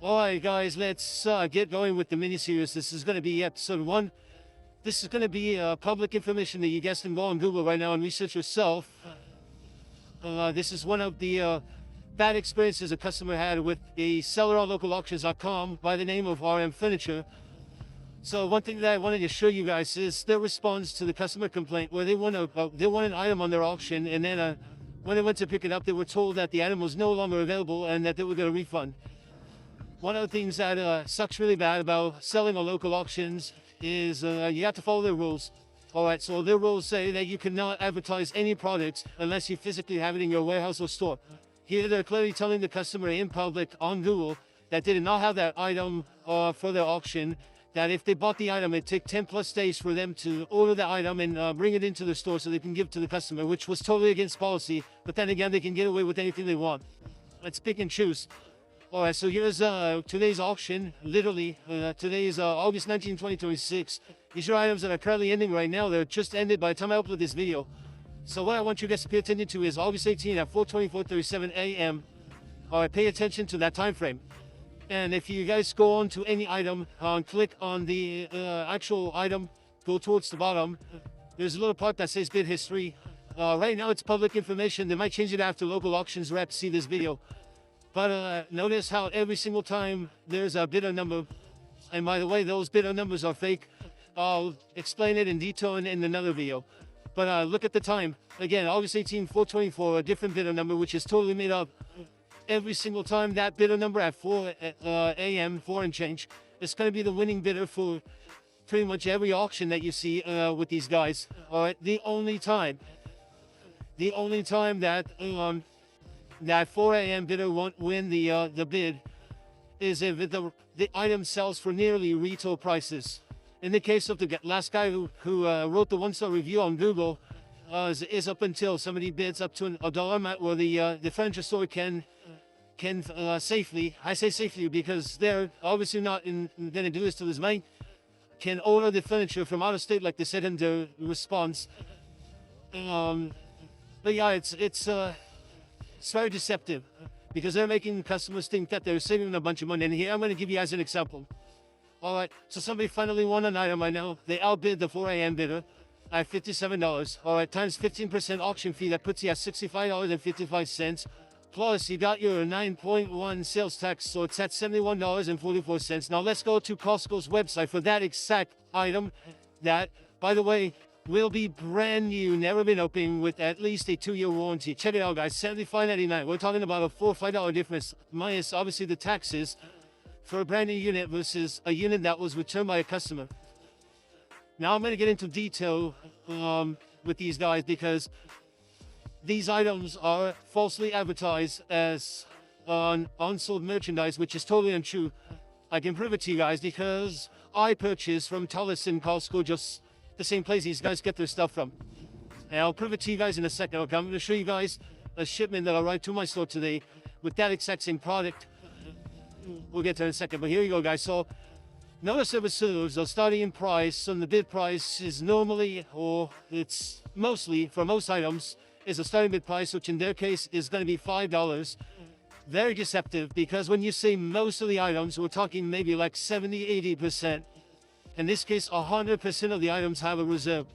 Alright guys, let's get going with the mini-series. This is going to be episode 1. This is going to be public information that you guys can go on Google right now and research yourself. This is one of the bad experiences a customer had with a seller on localauctions.com by the name of RM Furniture. So one thing that I wanted to show you guys is their response to the customer complaint, where they want an item on their auction, and then when they went to pick it up, they were told that the item was no longer available and that they would get a refund. One of the things that sucks really bad about selling on local auctions is you have to follow their rules. Alright, so their rules say that you cannot advertise any products unless you physically have it in your warehouse or store. Here they're clearly telling the customer in public on Google that they did not have that item for their auction, that if they bought the item, it'd take 10 plus days for them to order the item and bring it into the store so they can give it to the customer, which was totally against policy. But then again, they can get away with anything they want. Let's pick and choose. Alright, so here's today's auction. Literally, today's August 19, 2026. These are items that are currently ending right now. They're just ended by the time I upload this video. So what I want you guys to pay attention to is August 18 at 4:24:37 a.m. Alright, pay attention to that time frame. And if you guys go on to any item, click on the actual item, go towards the bottom. There's a little part that says bid history. Right now it's public information. They might change it after local auctions reps see this video. But notice how every single time there's a bidder number, and by the way, those bidder numbers are fake. I'll explain it in detail in another video. But look at the time. Again, August 18, 4:24, a different bidder number, which is totally made up. Every single time that bidder number at 4 a.m., 4 and change, it's going to be the winning bidder for pretty much every auction that you see with these guys. All right, the only time that that 4 a.m. bidder won't win the bid is if the item sells for nearly retail prices. In the case of the last guy who wrote the one-star review on Google, is up until somebody bids up to a dollar amount where the furniture store can safely, I say safely because they're obviously not going to do this to this money, can order the furniture from out of state like they said in their response. But yeah, it's very deceptive because they're making customers think that they're saving a bunch of money. And here I'm going to give you guys an example. Alright, so somebody finally won an item right now. They outbid the 4 a.m. bidder at $57. Alright, times 15% auction fee, that puts you at $65.55. Plus, you got your 9.1 sales tax, so it's at $71.44. Now let's go to Costco's website for that exact item that, by the way, will be brand new, never been opened, with at least a 2-year warranty. Check it out, guys, $75.99. We're talking about a $4 or $5 difference, minus obviously the taxes, for a brand new unit versus a unit that was returned by a customer. Now I'm going to get into detail with these guys because these items are falsely advertised as unsold merchandise, which is totally untrue. I can prove it to you guys because I purchased from Tullis and Costco, just the same place these guys get their stuff from. And I'll prove it to you guys in a second. Okay, I'm going to show you guys a shipment that arrived to my store today with that exact same product. We'll get to it in a second, but here you go, guys. So notice the reserves are starting in price, and the bid price is normally, or it's mostly for most items, is a starting bid price, which in their case is going to be $5. Very deceptive, because when you say most of the items, we're talking maybe like 70-80%. In this case, 100% of the items have a reserve.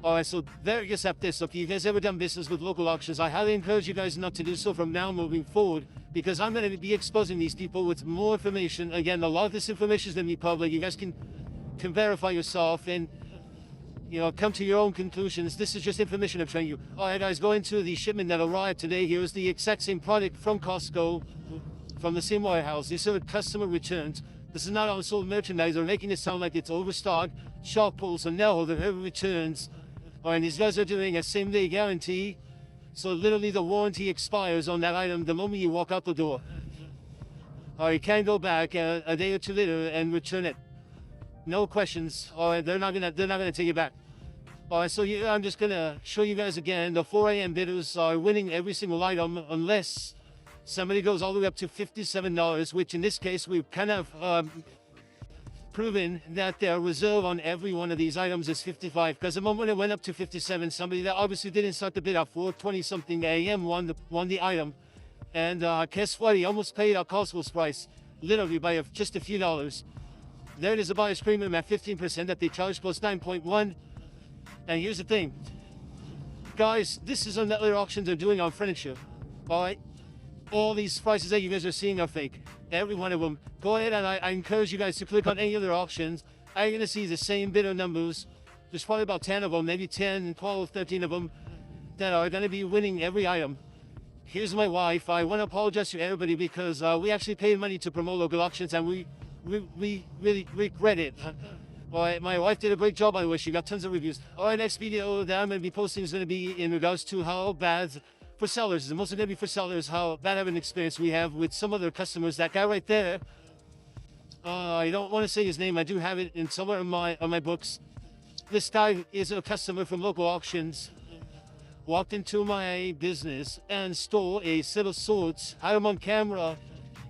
Alright, so very deceptive. So if you guys ever done business with local auctions, I highly encourage you guys not to do so from now moving forward, because I'm going to be exposing these people with more information. Again, a lot of this information is going to be public. You guys can verify yourself and, you know, come to your own conclusions. This is just information I'm showing you. Alright guys, go into the shipment that arrived today. Here's the exact same product from Costco, from the same warehouse. These are customer returns. This is not unsold merchandise. They're making it sound like it's overstocked. Shelf pulls, and no, they're returns. Alright, these guys are doing a same-day guarantee. So literally the warranty expires on that item the moment you walk out the door. Alright, you can go back a day or two later and return it. No questions. Alright, they're not gonna take it back. Alright, so here I'm just gonna show you guys again. The 4 a.m. bidders are winning every single item unless somebody goes all the way up to $57, which in this case we've kind of proven that their reserve on every one of these items is 55, because the moment it went up to 57, somebody that obviously didn't start the bid at 4:20 something a.m. won the item. And guess what? He almost paid our Costco's price. literally by just a few dollars. There it is, a buyer's premium at 15% that they charge plus 9.1. And here's the thing, guys, this is on the other auctions they're doing on furniture. Alright? All these prices that you guys are seeing are fake. Every one of them. Go ahead, and I encourage you guys to click on any other auctions. Are you going to see the same bidder numbers? There's probably about 10 of them, maybe 10, 12, 13 of them that are going to be winning every item. Here's my wife. I want to apologize to everybody because we actually paid money to promote local auctions, and we really regret it. Alright, my wife did a great job, by the way. She got tons of reviews. Alright, next video that I'm going to be posting is going to be in regards to how bad for sellers, it's mostly going to be for sellers, how bad of an experience we have with some other customers. That guy right there, I don't want to say his name. I do have it in somewhere on my books. This guy is a customer from local auctions. Walked into my business and stole a set of swords. Had him on camera.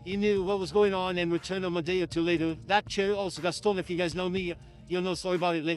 He knew what was going on and returned them a day or two later. That chair also got stolen. If you guys know me, you'll know the story about it later.